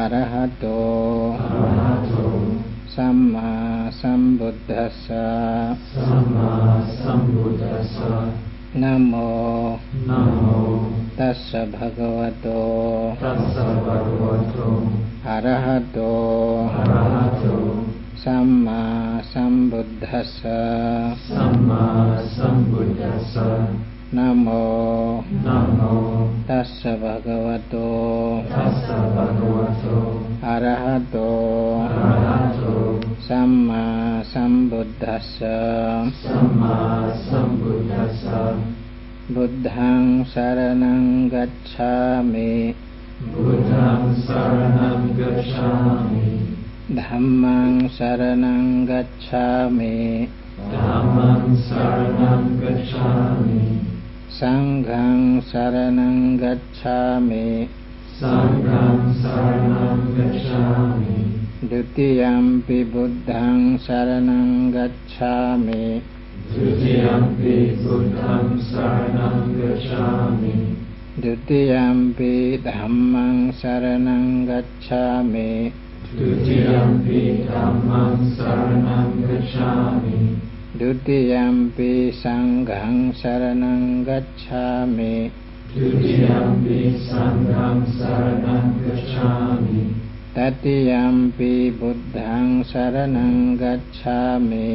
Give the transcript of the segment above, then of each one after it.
อะระหะโตสัมมาสัมพุทธัสสะนะโมตัสสะภะคะวะโตอะระหะโตสัมมาสัมพุทธัสสะนะโมตัสสะภะคะวะโตอะระหะโตสัมมาสัมพุทธัสสะบุตตังสรณังกัจฉามิธัมมังสรณังกัจฉามิสังฆังสรณังกัจฉามิดุติยัมปิบุตตังสรณังกัจฉามิดุติยัมปิธัมมังสรณังกัจฉามิดุติยัมปิสังฆังสรณังกัจฉามิตติยัมปิบุตตังสรณังกัจฉามิ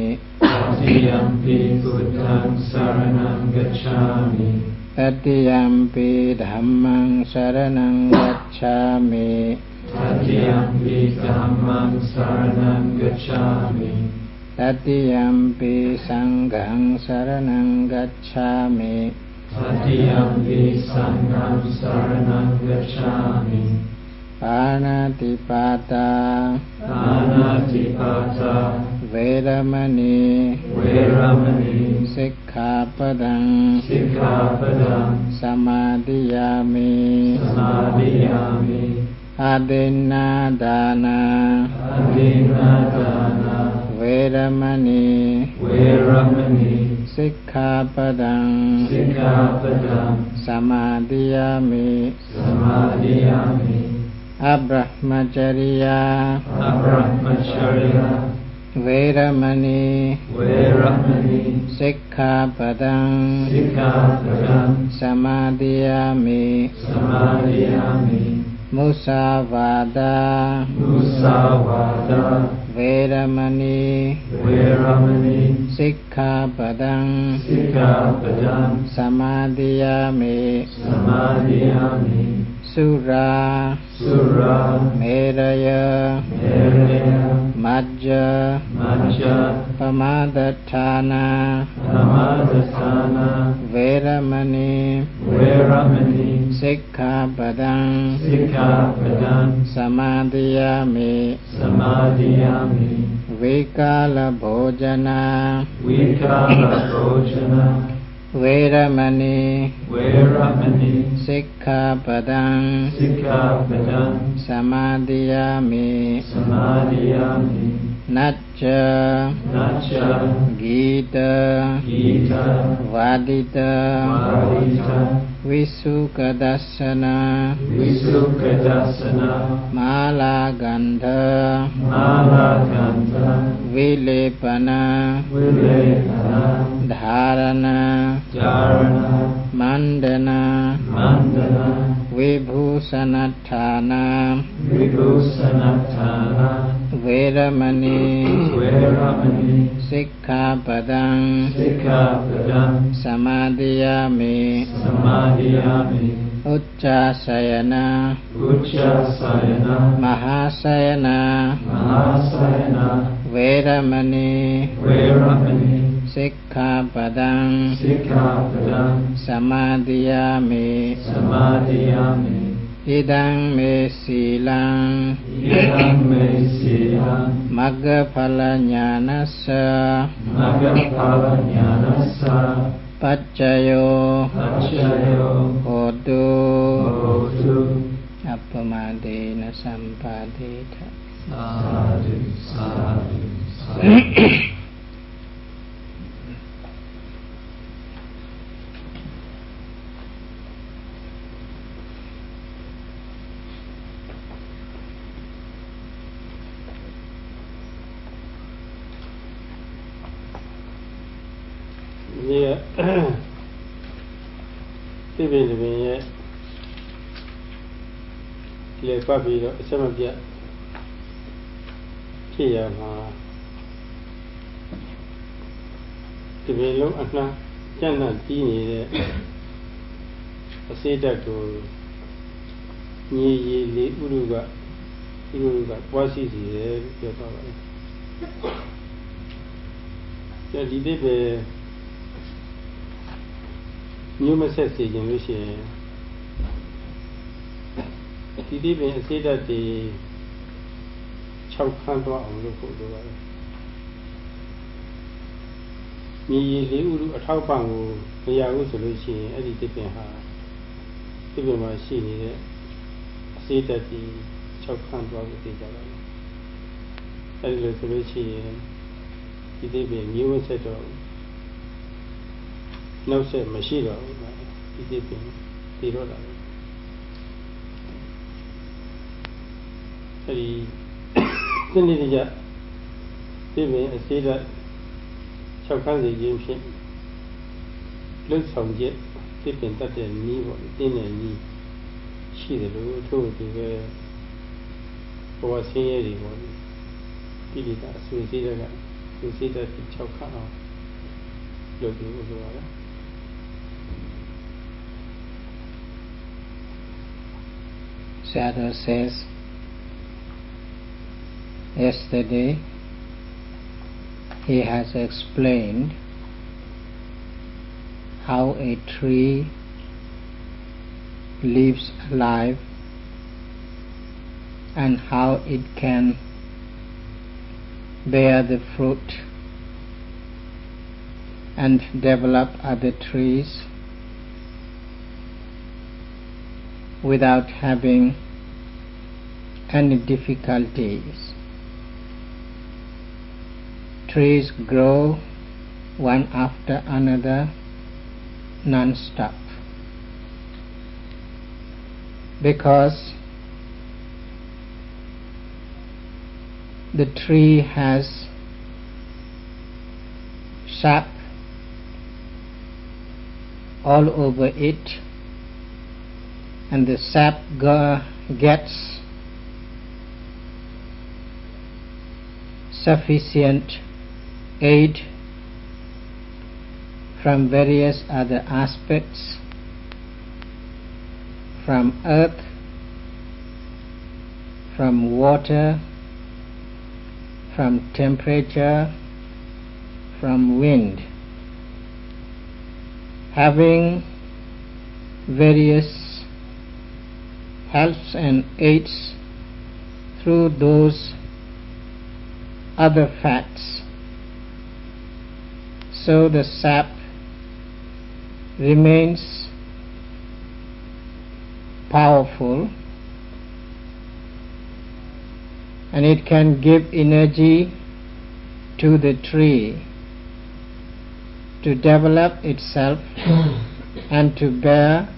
ตติยัมปิธัมมังสรณังกัจฉามิตติยัมปิสังฆังสรณังกัจฉามิตติยัมปิสังฆังสรณังกัจฉามิปานาติปาตาเวรมณีสิกขาปดังสมาธิยามิอาดินนาดานาเวรมณีสิกขาปดังสมาธิยามิอะบรมจริยาเวรมณีสิกขาปดังสมาธิยามิมุสาวาทาเวรมณีสิกขาปดังสมาธิยามิสุราเมรยมัจจปมาดฐานาเวรมณีสิกขาปดังสมาธิยามิวิกาลโภจนาเวรมณีสิกขาปดังสมาธิยามินัจจกีตวาดิตวิสุขดัสสนามาลากันธวิเลปนาธารณามันดนาวิภูสนัฏฐานาเวรมณีสิกขาปดังสมาธิยามิอุจจาสยนะมหาสยนะเวรมณีสิกขาปดังสมาธิยามิอิดังเมสีลังมัคคผลญาณัสสะปัจจโยโหตุอัปปมาเดนะสัมปาเดทะสาธุสาธุสาธุ Yeah. Tibi le papi lo sama dia. Kia ma. Tibi lo ana janna ti ni de. Aseda to ni le uruga kwasi si deပြောတာပါလေဒီဒီပဲမျိုးမဆက်စီခြင်းလို့ရှိရင်ဒီဒီပင်အစိတ်ဓာတ်တွေ6ခန်းတော့အောင်လုပ်ဖို့လိုပါတယ်မြေရည်လေးဥရုအထောက်ပံ့ကိုမရဘူးဆိုလို့ရှိရင်အဲ့ဒီဒီပင်ဟာဒီပင်မှာရှိနေတဲ့အစိတ်ဓာတ်တွေ6ခန်းတော့ကိုသိကြပါမယ်အဲ့ဒီလိုဆိုလို့ရှိရင်ဒီဒီပင်မျိုးမဆက်တော့နောက်ဆက်မရှိတော့ဘူးဒီဒီပင်တည်တော့တာအဲဒီဒီနေ့ကြဒီပင်အစိတ်ဓာတ်6ခန်းစီခြင်းဖြင့်လှုပ်ဆောင်ချက်ဒီပင်တတ်တဲ့နည်းပေါ့တင်းတဲ့နည်းရှိတယ်လို့ထို့သူပဲဘဝဆင်းရဲတွေပေါ့ဒီလိတာအဆွေစိတ်ဓာတ်ကသူစိတ်ဓာတ်6ခန်းအောင်လုပ်ပြီးလို့ဆိုရတယ်Sayadaw says, yesterday he has explained how a tree lives alive and how it can bear the fruit and develop other trees without having any difficulties. Trees grow one after another non-stop because the tree has sap all over it, and the sap gets sufficient aid from various other aspects, from earth, from water, from temperature, from wind. Having various helps and aids through those other facts, so the sap remains powerful and it can give energy to the tree to develop itself and to bear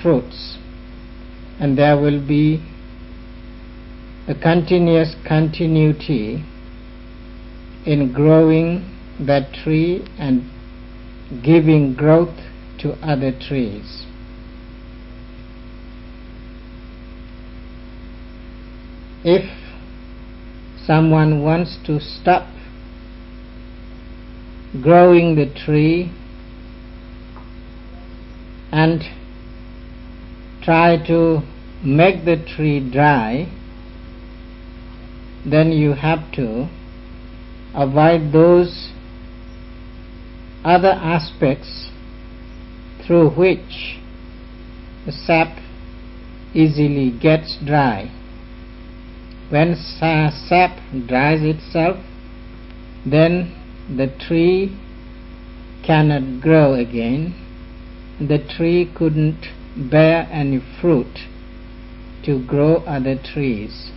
fruits, and there will be a continuous continuity in growing that tree and giving growth to other trees. If someone wants to stop growing the tree and try to make the tree dry, then you have to avoid those other aspects through which the sap easily gets dry. When sap dries itself, then the tree cannot grow again. The tree couldn't bear any fruit to grow other trees.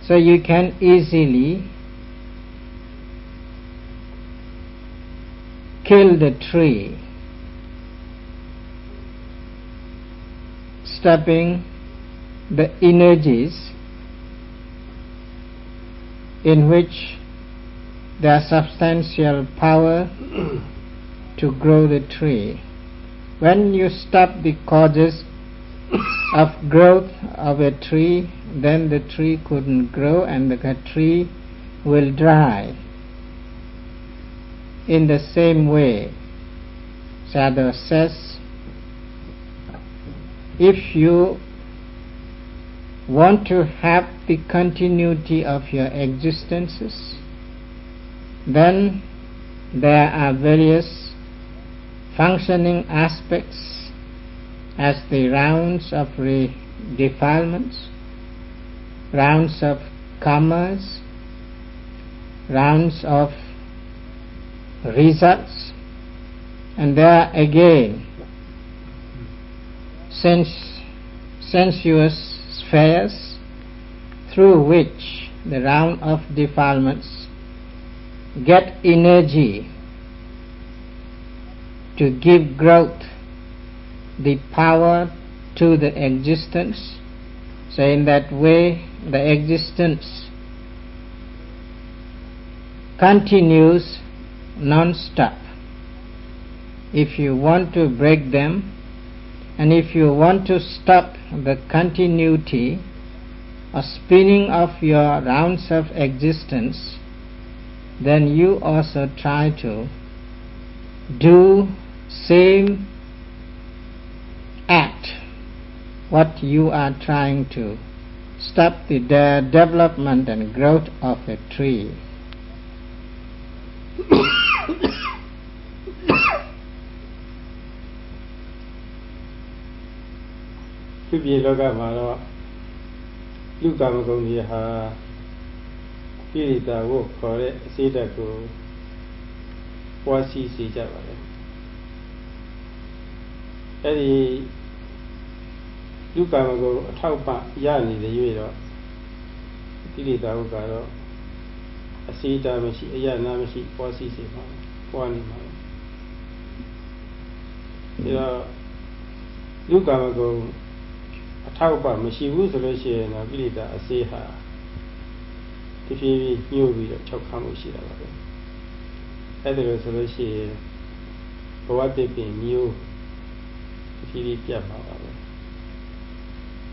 So you can easily kill the tree, stopping the energies in which their substantial power to grow the tree. When you stop the causes of growth of a tree, then the tree couldn't grow and the tree will dry. In the same way, Sayadaw says, if you want to have the continuity of your existences, then there are various functioning aspects as the rounds of defilements, rounds of karmas, rounds of results, and there again sensuous spheres through which the round of defilements get energy to give growth, the power to the existence. So in that way the existence continues non-stop. If you want to break them, and if you want to stop the continuity or spinning of your rounds of existence, then you also try to do same act what you are trying to stop the development and growth of a tree. People look at my law. Look at my going here. Feel it that work for it. See that go. What see Java. Eddie look at my go. Taupa Yanni the Yudo. Feel it that work. A see damage. A yanamashi. What see one. You know, look at my go. A taupa machivu solution of Vilita Aseha. If you knew the Chokamushi, other solution for what they be new if you leave Yama.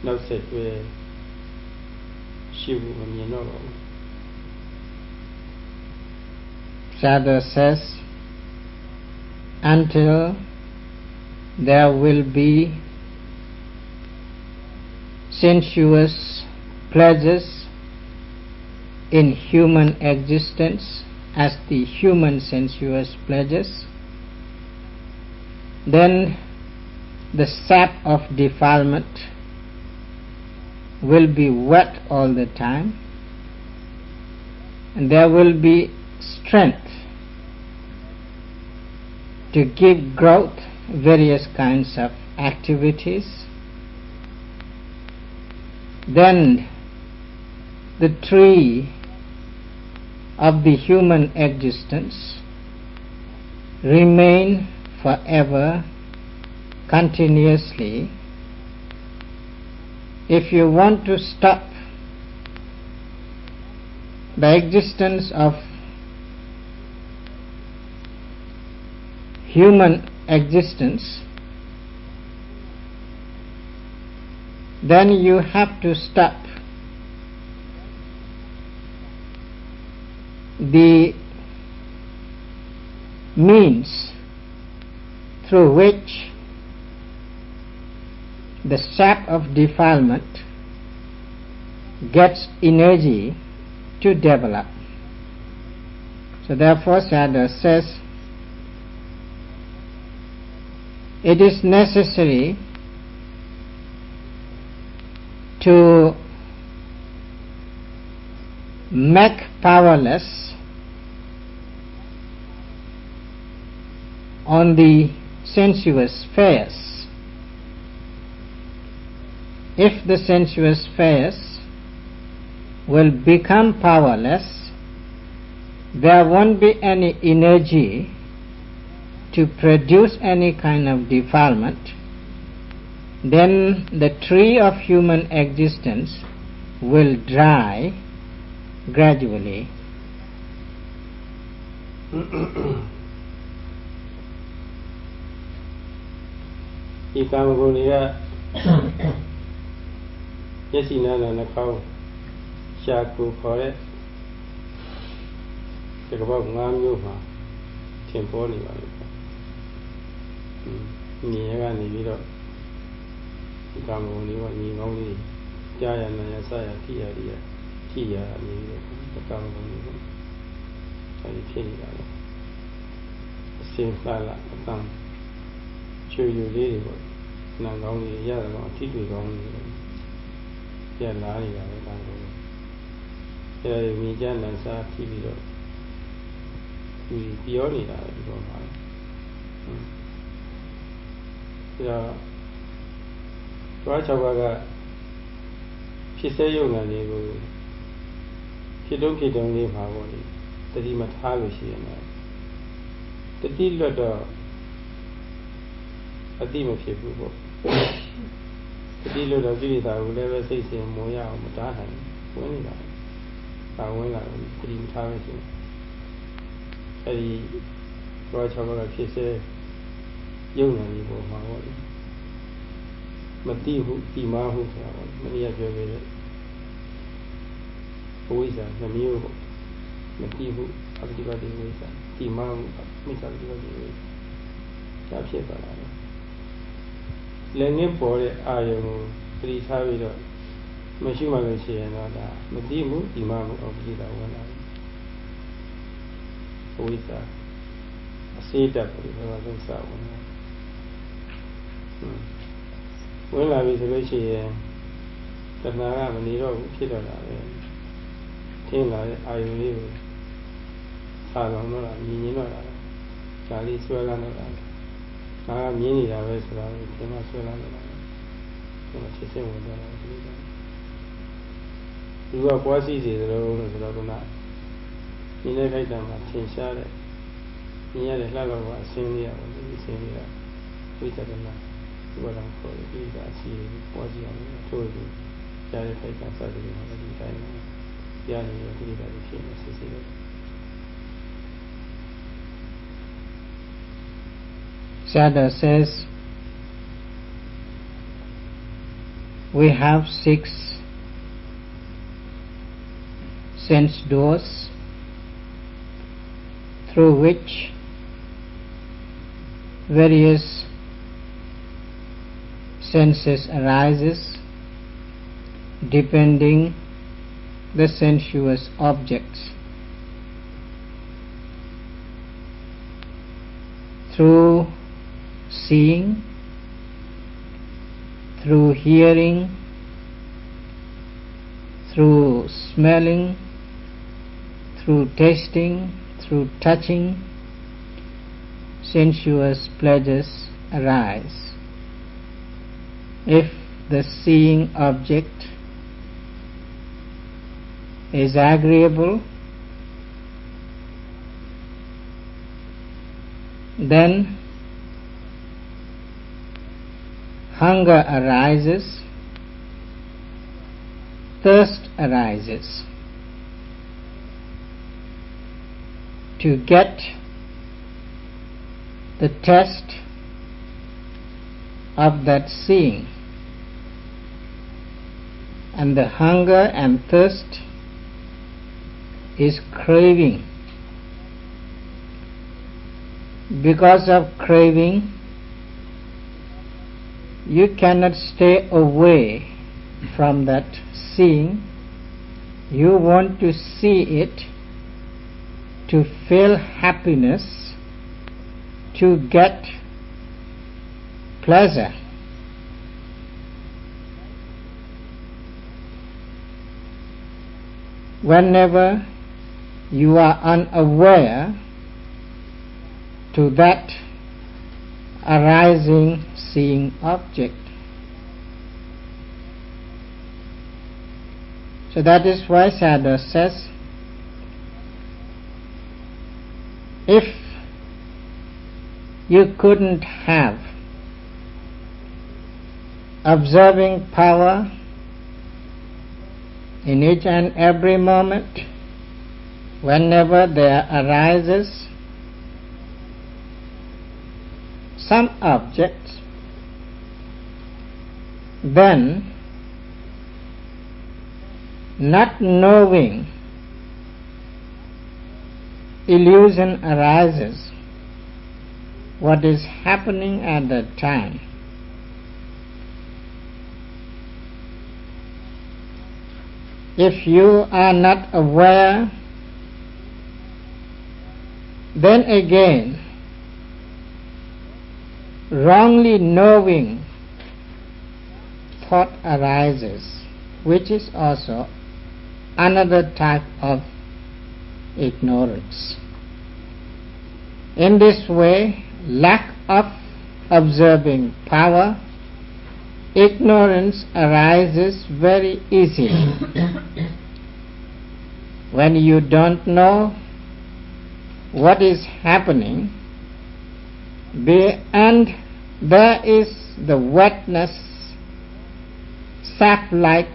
No set where Shivu and you know. Sayadaw says, until there will be sensuous pleasures in human existence as the human sensuous pleasures, then the sap of defilement will be wet all the time, and there will be strength to give growth various kinds of activities. Then the tree of the human existence remain forever continuously. If you want to stop the existence of human existence, then you have to stop the means through which the sap of defilement gets energy to develop. So therefore Sayadaw says, it is necessary to make powerless on the sensuous spheres. If the sensuous spheres will become powerless, there won't be any energy to produce any kind of defilement. Then the tree of human existence will dry gradually. ဒီကာမဂုဏ်တွေကမျက်စိနားနာနှာခေါင်းရှာကိုခေါ်တဲ့ဒီကဘောက်၅မျိုးမှာသင်ပေါ်နေပါလိမ့်မယ်။ဉာဏ်ကနေပြီးတော့ဒီကာမဂုဏ်တွေကညီကောင်းလေးကြားရနာရစရထိရရထိရနေပြီးတော့ကာမဂုဏ်တွေအဲဒီဖြစ်နေတာလေအစင်းလာလာအတန်းချွေယူလေးတွေပေါ့နာကောင်းလေးရတာတော့အထိတွေ့ကောင်းလေးပြက်လာနေတာပဲဒါကိုအဲဒီမြင်ကြလန်စားထိပြီးတော့ဒီပြောနေတာပဲဒီပေါ်မှာဒါတော့6ပါးကဖြစ်စေရုံနဲ့လေးကိုဖြစ်တုံးလေးမှာပေါ့လေတတိမထားလို့ရှိရင်တတိလွတ်တော့အတိမဖြစ်ဘူးပေါ့တတိလွတ်တော့ကြည့်ရတာကိုလည်းပဲစိတ်ဆင်မွန်ရအောင်မတားနိုင်ဝင်နေတာဒါဝင်လာတော့တတိမထားလို့ရှိရင်အဲဒီတော့6ပါးကဖြစ်စေရုံနဲ့လေးပေါ်မှာပေါ့လေမတိဟုတိမဟုဆိုတာပေါ့မနေ့ကပြောခဲ့တဲ့ဝိဇ္ဇာနှမျိုးပေါ့မတိဟုအပ္ပတိပတိဝိဇ္ဇာတိမဟုမိစ္ဆာပတိပတိဝိဇ္ဇာဒါဖြစ်သွားတာလေလည်းငင်းပေါ်တဲ့အာယုံကိုပရိထားပြီးတော့မရှိမှလို့ရှိရင်တော့ဒါမတိမှုတိမမှုအပ္ပတိတာဝင်လာတယ်ဝိဇ္ဇာအစေတတ်ပြီးတော့သုံးစားဝင်လာဝင်လာပြီဆိုလို့ရှိရင်တဏှာကမနေတော့ဘူးဖြစ်တော့တာပဲထင်းလာတဲ့အာယုလေးကိုစာလောင်တော့တာမြင်ရင်တော့တာဒါလေးဆွဲလာတော့တာဒါကမြင်နေတာပဲဆိုတာကိုသင်ကဆွဲလာတော့တာဒီမှာဖြစ်စဉ်ဝင်တော့တာဒီကပွားစီစီသလိုလို့ဆိုတော့ကမြင်တဲ့ခိုက်တံမှာထင်ရှားတဲ့မြင်ရတဲ့လှလောက်ကအစင်းလေးရပါဘူးအစင်းလေးကဝိသဒနာဒီဘောတော်ခေါ်ပြီးတာအစီပွားစီအောင်ထိုးပြီးကြားတဲ့ခိုက်တံစသည်တွေမှာဒီတိုင်းကြားနေတဲ့ဒီလိုတွေဖြစ်နေစစ်စစ်လို့Sada says we have 6 sense doors through which various senses arises depending the sensuous objects. Through seeing, through hearing, through smelling, through tasting, through touching, sensuous pleasures arise. If the seeing object is agreeable, then hunger arises, thirst arises. To get the taste of that seeing, and the hunger and thirst is craving. Because of craving, you cannot stay away from that seeing. You want to see it to feel happiness, to get pleasure. Whenever you are unaware to that arising seeing object. So that is why Sayadaw says, if you couldn't have observing power in each and every moment, whenever there arises some objects, then not knowing illusion arises what is happening at that time. If you are not aware, then again wrongly knowing thought arises, which is also another type of ignorance. In this way, lack of observing power, ignorance arises very easily. When you don't know what is happening, and there is the wetness, sap-like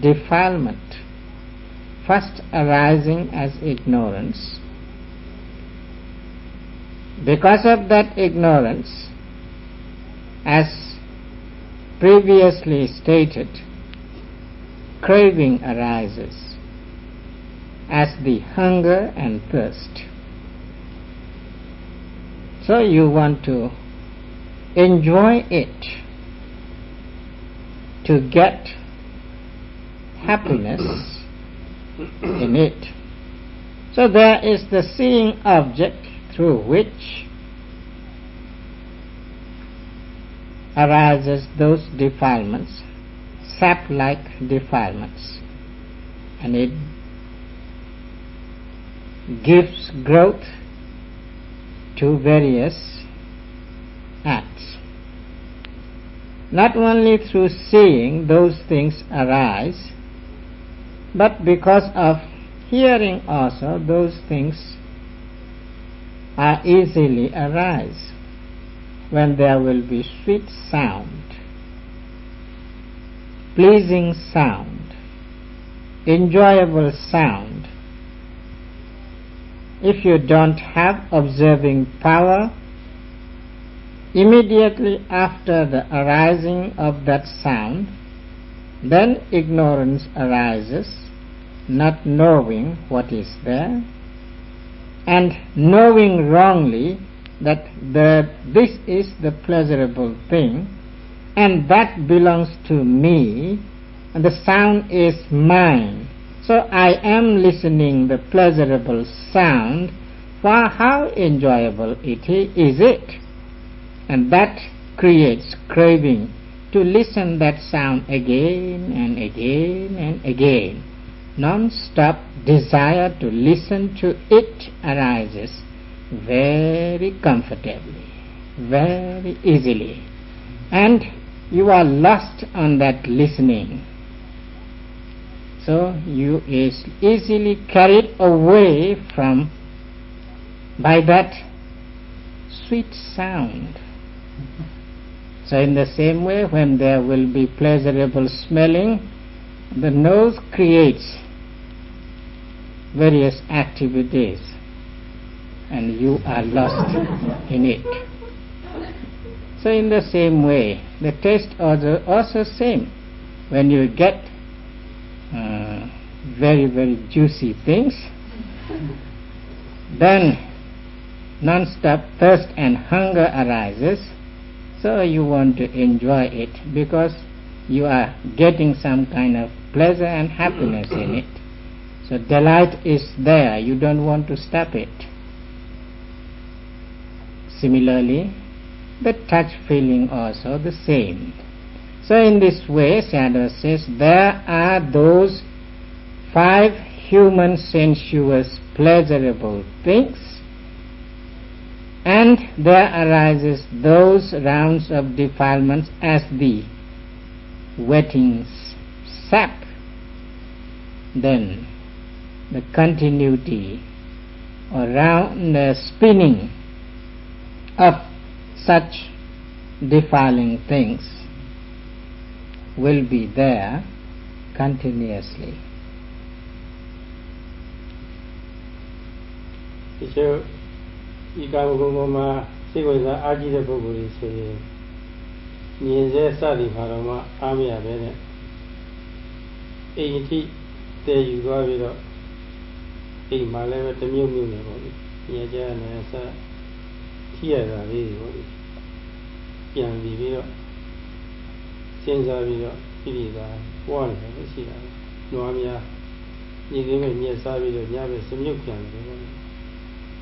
defilement, first arising as ignorance. Because of that ignorance, as previously stated, craving arises as the hunger and thirst. So you want to enjoy it, to get happiness in it. So there is the seeing object through which arises those defilements, sap-like defilements, and it gives growth to various acts. Not only through seeing those things arise, but because of hearing also those things are easily arise. When there will be sweet sound, pleasing sound, enjoyable sound, if you don't have observing power, immediately after the arising of that sound, then ignorance arises, not knowing what is there, and knowing wrongly that this is the pleasurable thing, and that belongs to me, and the sound is mine. So I am listening the pleasurable sound, for how enjoyable is it? And that creates craving to listen that sound again and again and again. Non-stop desire to listen to it arises very comfortably, very easily, and you are lost on that listening. So you is easily carried away by that sweet sound. So in the same way, when there will be pleasurable smelling, the nose creates various activities, and you are lost in it. So in the same way, the taste also same. When you get very, very juicy things, then non-stop thirst and hunger arises. So you want to enjoy it because you are getting some kind of pleasure and happiness in it. So delight is there, you don't want to stop it. Similarly, the touch feeling also the same. So in this way, Sayadaw says, there are those 5 human sensuous pleasurable things, and there arises those rounds of defilements as the wetting sap. Then the continuity or round spinning of such defiling things will be there continuously. ဒီကျိုးဤကာမဂုဏ်ပေါ်မှာစ စိတ်ဝင်စားအားကြီးတဲ့ပုဂ္ဂိုလ်တွေဆိုရင်မြင်စေစသည်ခါတော့မှအားမရပဲနဲ့အိမ်ထိတည်ယူသွားပြီးတော့အိမ်မှာလည်းပဲတမျိုးမျိုးနေပေါ့လေမြင်ကြနေအစထိရတာလေးပေါ့လေပြန်ပြီးတော့စဉ်းစားပြီးတော့ပြည်သာပွားနေတယ်ရှိတာနွားများညီလေးပဲမြက်စားပြီးတော့ညပဲစမြုပ်ပြန်တယ်ပေါ့လေ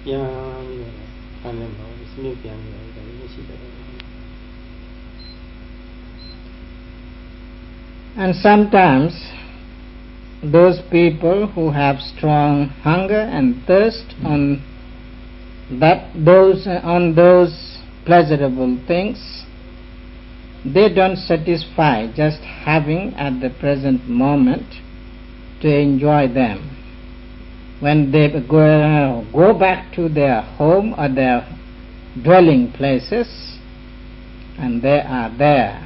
ပြန်ပြီးတော့ခံနေပါဘူးစမြုပ်ပြန်နေတာလည်းရှိတယ် And sometimes those people who have strong hunger and thirst on those pleasurable things, they don't satisfy just having at the present moment to enjoy them. When they go back to their home or their dwelling places, and they are there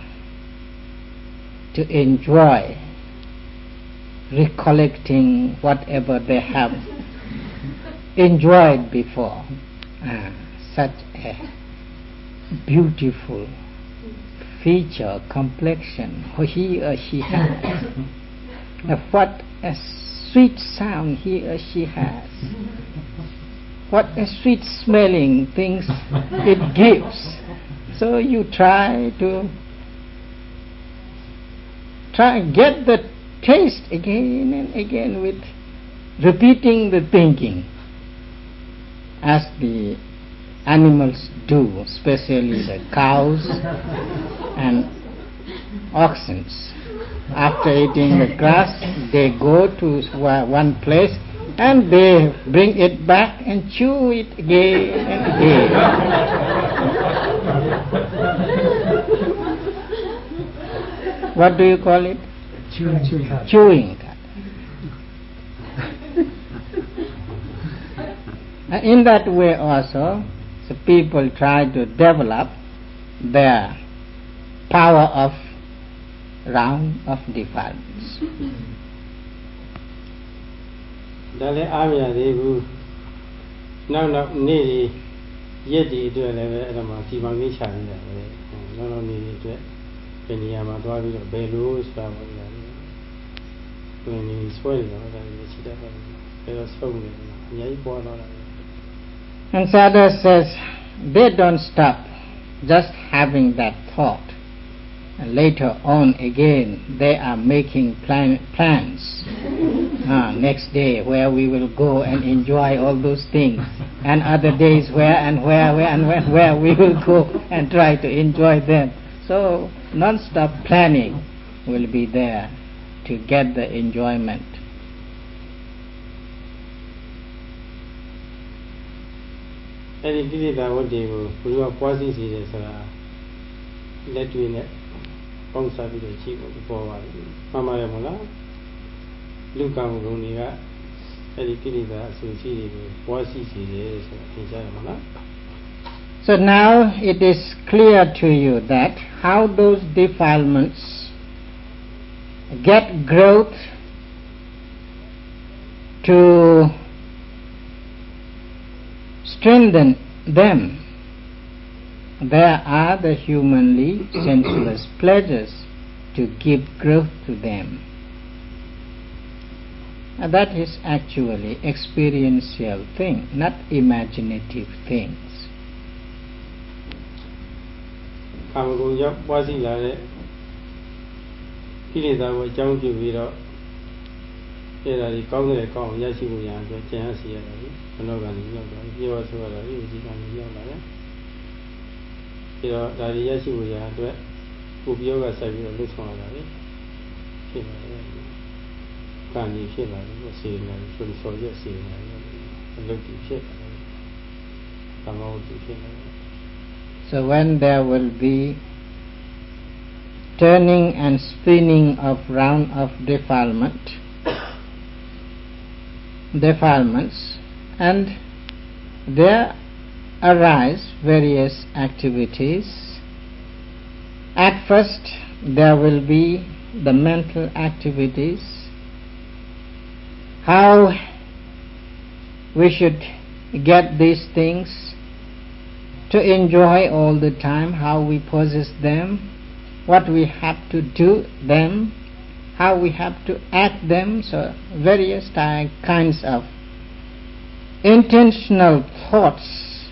to enjoy, recollecting whatever they have enjoyed before. Such a beautiful feature, complexion he or she has. What a sweet sound he or she has. What a sweet smelling things it gives. So you try get the taste again and again with repeating the thinking, as the animals do, especially the cows and oxen. After eating the grass, they go to one place and they bring it back and chew it again and again. What do you call it? Chewing. In that way also, the people try to develop their power of round of defilements. ဒါလည်းအားမရသေးဘူးနောက်နေ့ရက်ဒီအတွက်လည်းပဲအဲ့ဒါမှစီမံကိန်းချနေတယ်ပဲနောက်နေ့အတွက်ဘယ်နေရာမှာသွားပြီးတော့ဘယ်လိုဆိုတာပေါ့ဗျာဒီနေ့ဆွဲနေတာဒါလည်းရှိတတ်ပါတယ်ဒါတော့ဆုံးနေတယ်အများကြီးပေါ်တော့တာ And Sadhu says they don't stop just having that thought. And later on again they are making plans. Next day where we will go and enjoy all those things, and other days where we will go and try to enjoy them. So non-stop planning will be there to get the enjoyment. Any people that would do, who are positive, let you in it. Pong Sabi the chief of the forward. Mama Yamola, Luca Mugunia, Eddie Pilida, associated with Wasi, So now it is clear to you that how those defilements get growth to strengthen them. There are the humanly sensuous pleasures to give growth to them. And that is actually experiential thing, not imaginative things. Kamagunya Wasi Lare Pilida was young to be up. Here are the Congress called Yashibuya, the Chansia, Anogan, you also are a here, that Yashibuya, Ubioga Sabi, this one, can you feel like seeing and from soldier seeing and looking ship? Come out to feel. So when there will be turning and spinning of round of defilements, and there arise various activities. At first there will be the mental activities, how we should get these things to enjoy all the time, how we possess them, what we have to do them, how we have to act them. So various kinds of intentional thoughts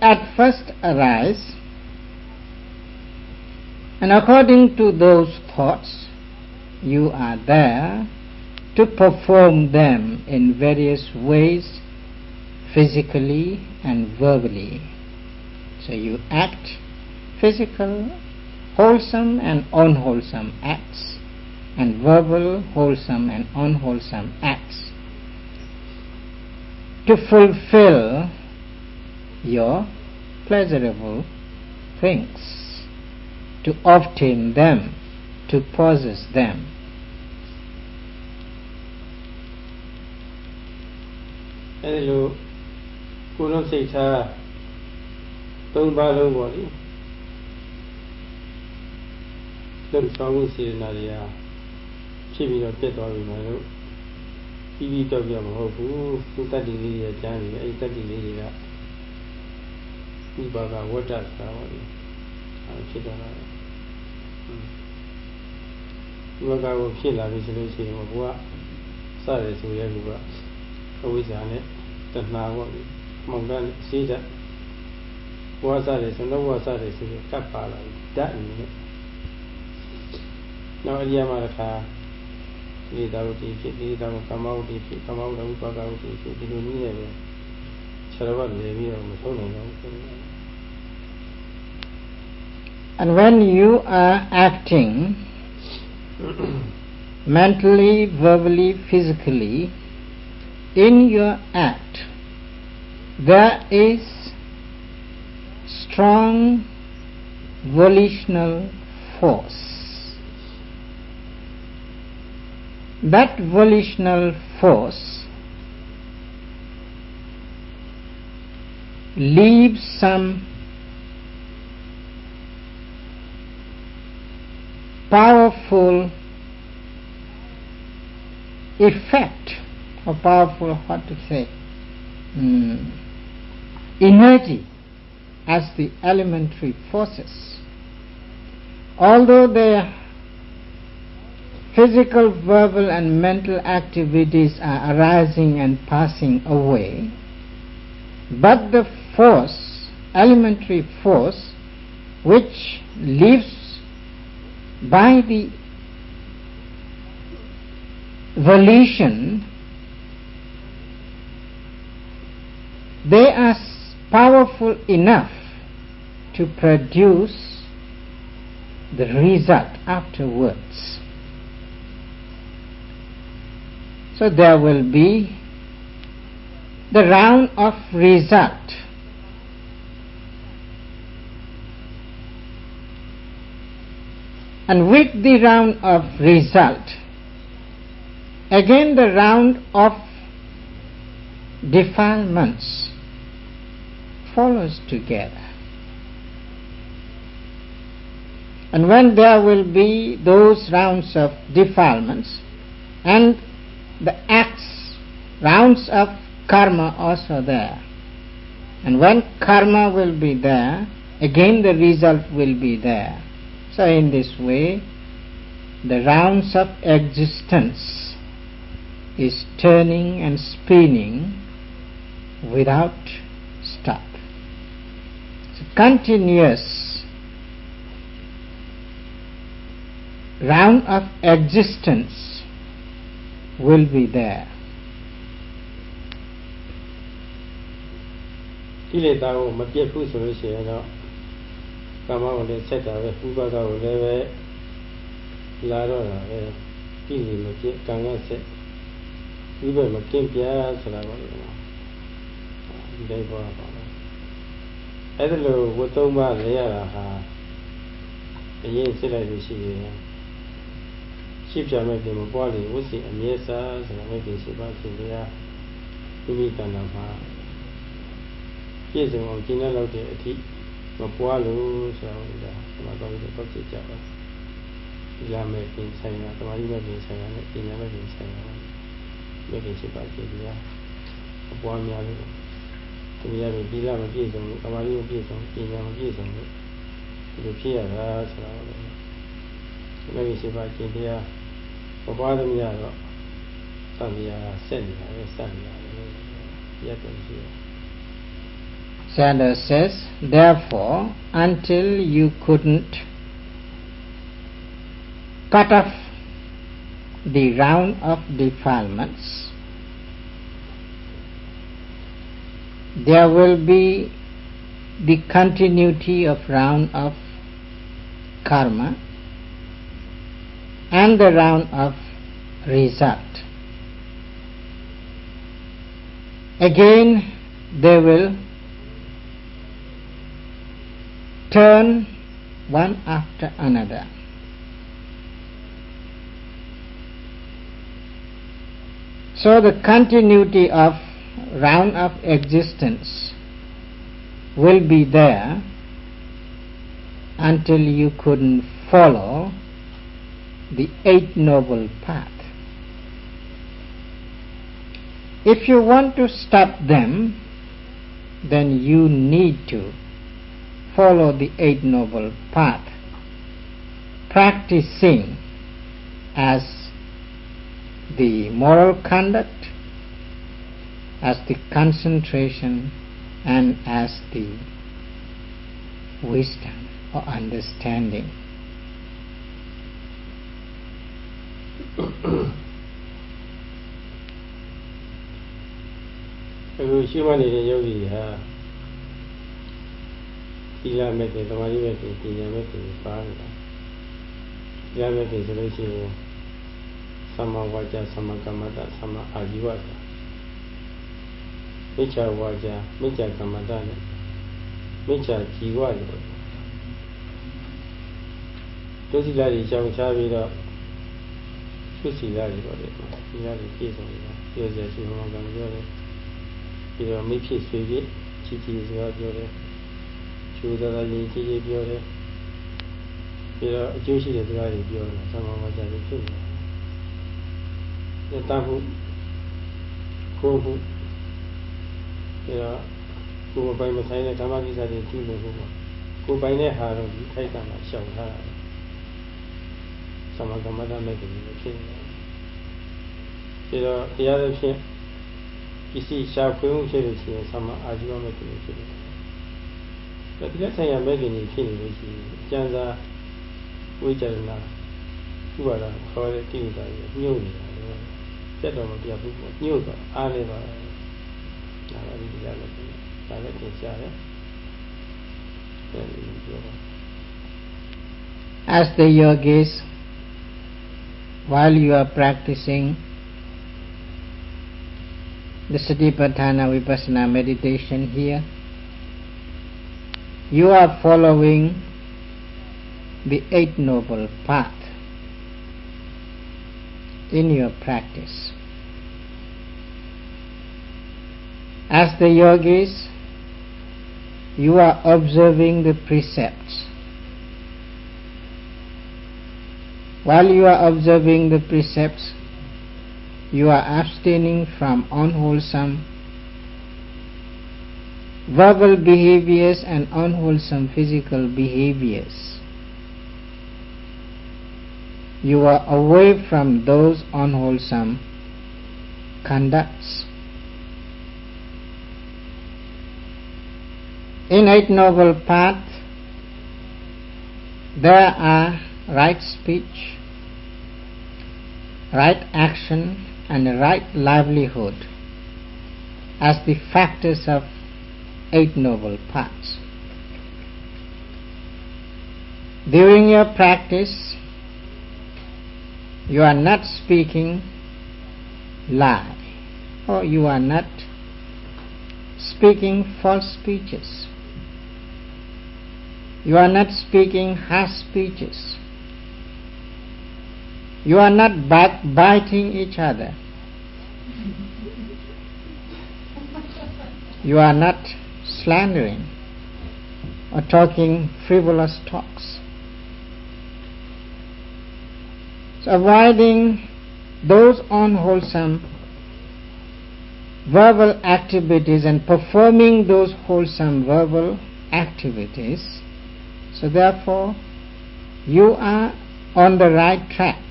at first arise, and according to those thoughts you are there to perform them in various ways, physically and verbally. So you act physical, wholesome and unwholesome acts, and verbal, wholesome and unwholesome acts, to fulfill your pleasurable things, to obtain them, to possess them. Hello, Kuno Sita, don't bother body. Don't song see Nadia. Chibi of Pet or Maro. Pibi of your hofu, study lady, Johnny, a study lady. Ubaga, what does I'll check on Ubaga will kill a resolution of what? Sorry, so we have always on it. That now what Mongan see that was that is no was that is a kappa that in it. Now, Yamaraka, lead out the come out if you come out and bug out if you didn't need it. Charavan, maybe on the phone. And when you are acting mentally, verbally, physically, in your act, there is strong volitional force. That volitional force leaves some powerful effect, or powerful, energy as the elementary forces. Although they physical, verbal and mental activities are arising and passing away, but the force, elementary force, which lives by the volition, they are powerful enough to produce the result afterwards. So there will be the round of result. And with the round of result, again the round of defilements follows together. And when there will be those rounds of defilements and the acts, rounds of karma also there. And when karma will be there, again the result will be there. So in this way, the rounds of existence is turning and spinning without stop. So continuous round of existence will be there. Ileta, my dear solution, come out and set up a Ubaga or level Lara, Pili, Kanga set. We were Makimpia, they were. I don't know what Oma Leara, a yen said I see. Ship are making a body, was it, and yes, and making Shiba India, to meet on a yes, and on Kina Lotte, a tea, Mapualu, so I'm going to put it up. You are making China, the money making China, in making China, making Shiba India, Mapualu. တရားတွေဒီလာမပြည့်စုံဘူးသမာဓိမပြည့်စုံပညာမပြည့်စုံဘူးဒီလိုဖြစ်ရတာဆိုတာလေလည်းရှိပါခြင်းတရားဘဝသမီးကတော့သံဃာဆက်နေတာပဲစက်နေတာလေရက်တယ်ရှိတယ် Sayadaw says, therefore, until you couldn't cut off the round of defilements, there will be the continuity of round of karma and the round of result. Again, they will turn one after another. So the continuity of round of existence will be there until you couldn't follow the Eight Noble Path. If you want to stop them, then you need to follow the Eight Noble Path, practicing as the moral conduct, as the concentration, and as the wisdom or understanding. အခုရှိမှနေတဲ့ယောဂီဟာသီလမဲ့တဲ့သမာဓိမဲ့တဲ့ပညာမဲ့တဲ့ပါနေတာသီလမဲ့တဲ့ဆိုလို့ရှိရင်သမ္မာဝါကျသမ္မာကမ္မတသမ္မာအာဇီဝဆိုမိစ္ဆာဝါကျမိစ္ဆာကမ္မတနဲ့မိစ္ဆာជីဝဆိုဒုစီလာကြီးကြောင်းချပြီးတော့သုစီလာကြီးတော့လေဒီလာကြီးပြည့်စုံနေတာပြောစရာရှိမှမကပြောတယ်ပြီးတော့မိဖြစ်ဆွေဖြစ်ချီချီစကားပြောတယ်ကျိုးသားရင်ချီချီပြောတယ်ပြီးတော့အကျိုးရှိတဲ့စကားတွေပြောတယ်သမ္မာဝါကျတွေဖြစ်နေတာတတ်ဖို့ကိုယ်ဖို့ပြီးတော့ကိုယ်ပိုင်မဆိုင်တဲ့ဓမ္မကိစ္စတွေကျူးလို့ဖို့ကိုယ်ပိုင်တဲ့ဟာတော့ဒီခိုက်တာမှာရှောင်ထားတာသမ္မာကမ္မတမဲ့တယ်လို့ဖြစ်နေတာပြီးတော့တရားသဖြင့်ပစ္စည်းရှာဖွေမှုဖြစ်လို့ရှိရင်သမ္မာအာဇီဝမဲ့တယ်လို့ဖြစ်တယ်ဒီလက်ဆိုင်ရာမဲ့ခင်ကြီးဖြစ်နေလို့ရှိရင်ကျန်စာဝိจารဏဥပါဒခေါ်တဲ့တိဥဒ္ဒါရညှို့နေတာလေပြတ်တော်မပြတ်ဘူးညှို့တော့အားနေပါဒါလည်းဒီကြားလို့ဒါလည်းသင်ရှားတယ်အဲဒီပြောပါ As the yogis, while you are practicing the Satipatthana Vipassana meditation here, you are following the Eight Noble Path in your practice. As the yogis, you are observing the precepts. While you are observing the precepts, you are abstaining from unwholesome verbal behaviors and unwholesome physical behaviors. You are away from those unwholesome conducts. In Eight Noble Path, there are right speech, right action, and right livelihood as the factors of Eight Noble Paths. During your practice, you are not speaking lie, or you are not speaking false speeches. You are not speaking harsh speeches. You are not backbiting each other. You are not slandering or talking frivolous talks. So avoiding those unwholesome verbal activities and performing those wholesome verbal activities. So therefore, you are on the right track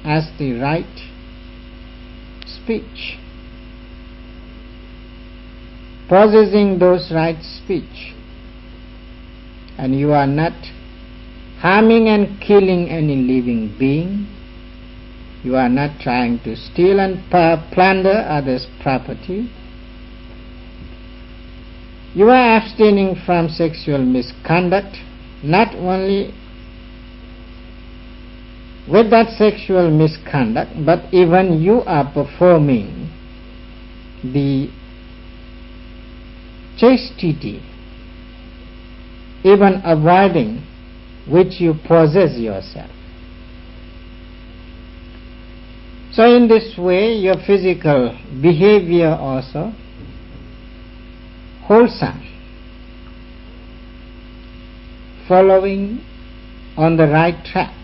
as the right speech, possessing those right speech, and you are not harming and killing any living being. You are not trying to steal and plunder others' property. You are abstaining from sexual misconduct, not only with that sexual misconduct, but even you are performing the chastity, even avoiding which you possess yourself. So in this way, your physical behavior also wholesome, following on the right track.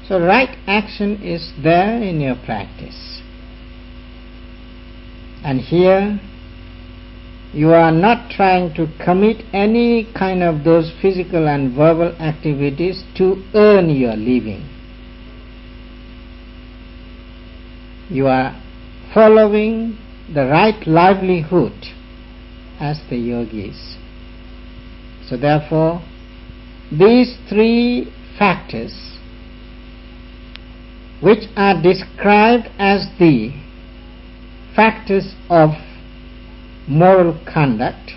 So right action is there in your practice. And here you are not trying to commit any kind of those physical and verbal activities to earn your living. You are following the right livelihood as the yogis. So therefore, these three factors, which are described as the factors of moral conduct,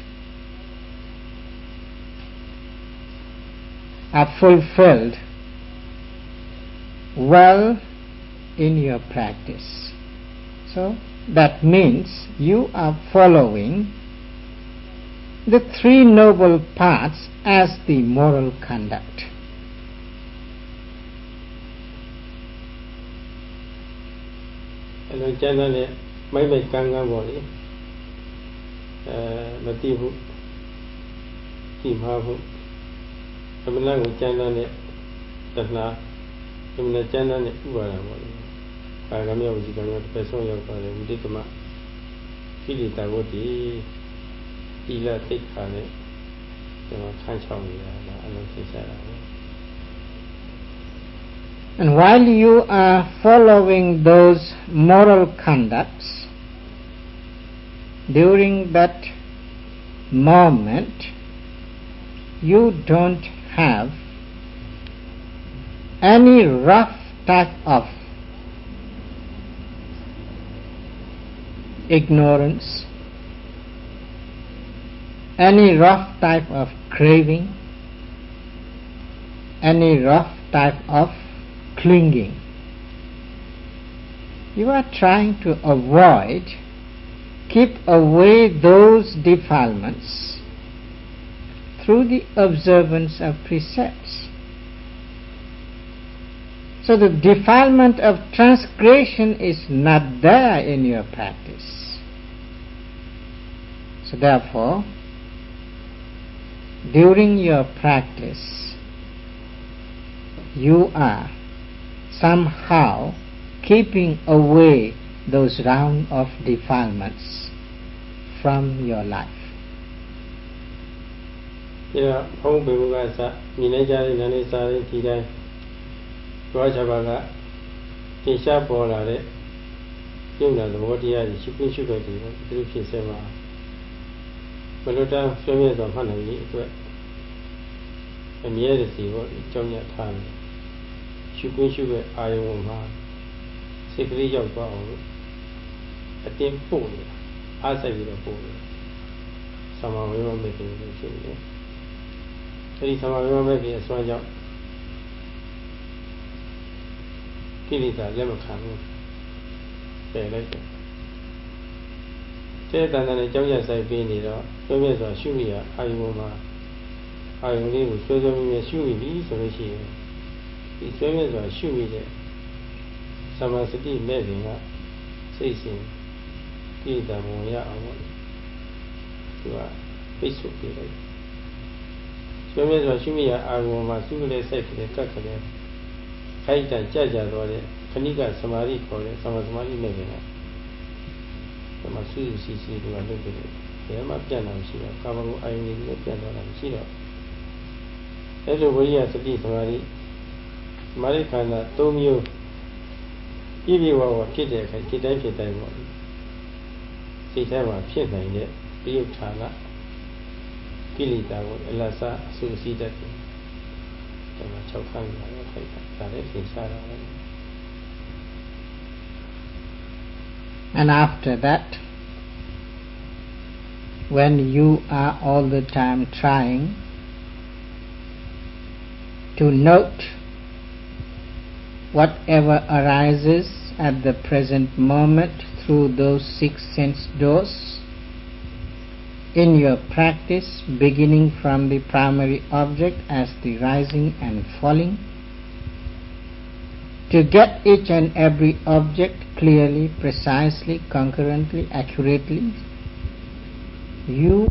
are fulfilled well in your practice. So that means you are following the three noble paths as the moral conduct. Hello, channel, my kanga body. Matibu, Timabu, Amalang channel, Tana, Amina channel, Uara. I am your person, your father, Dikama, Filita Woti, Ila take honey, can't show me. And while you are following those moral conducts, during that moment, you don't have any rough type of ignorance, any rough type of craving, any rough type of clinging. You are trying to avoid, keep away those defilements through the observance of precepts. So the defilement of transgression is not there in your practice. So therefore, during your practice, you are somehow keeping away those round of defilements from your life. Yeah, home Bugasa, Minaja, Nanisa, Tida, Rajabaga, Kisha Polare, Yuna, the Wadia, the Shipping Sugar, the Kisema, Malota, Flames of Hanami, and Yedisi, what Jonia Tan, Shipping Sugar, Ioma, Secretary of Power, a team pool, as I did a pool. Somehow we were making it. Somehow we were making a small job. Kilita, Lemon, they like it. Say that the Joya say being it, Joya Shuvia, Ioma, I only would show them a Shuvi, so she is famous by Shuvi. Some city living up, saying, Kilita Moya, you are peaceful. Swimmers or Shumia are my suitable safety, Kakale. Kaita Jaja, Kanika Samari, or some Samari living. မှာစူးစီစီတို့ကလုပ်ပြီးဘယ်မှပြတ်တာမရှိတော့ကာမဂုဏ်အာယုန်တွေလည်းပြတ်သွားတာမရှိတော့အဲ့လိုဝိရိယစတိသမာဓိမာရိခန္ဓာ၃မျိုးပြည့်ပြည့်ဝဝဖြစ်တဲ့အခါจิตတိုင်းဖြစ်တိုင်းပေါ့စိတ်ထဲမှာဖြစ်နိုင်တဲ့ပြယုဌာနကိလေသာကိုအလတ်စားအဆူစီးတတ်တယ်ဒါမှ6ခန်းလာတော့ခိုက်တာဒါလည်းသင်ရှားတာပဲ And after that, when you are all the time trying to note whatever arises at the present moment through those 6 sense doors, in your practice, beginning from the primary object as the rising and falling, to get each and every object clearly, precisely, concurrently, accurately, you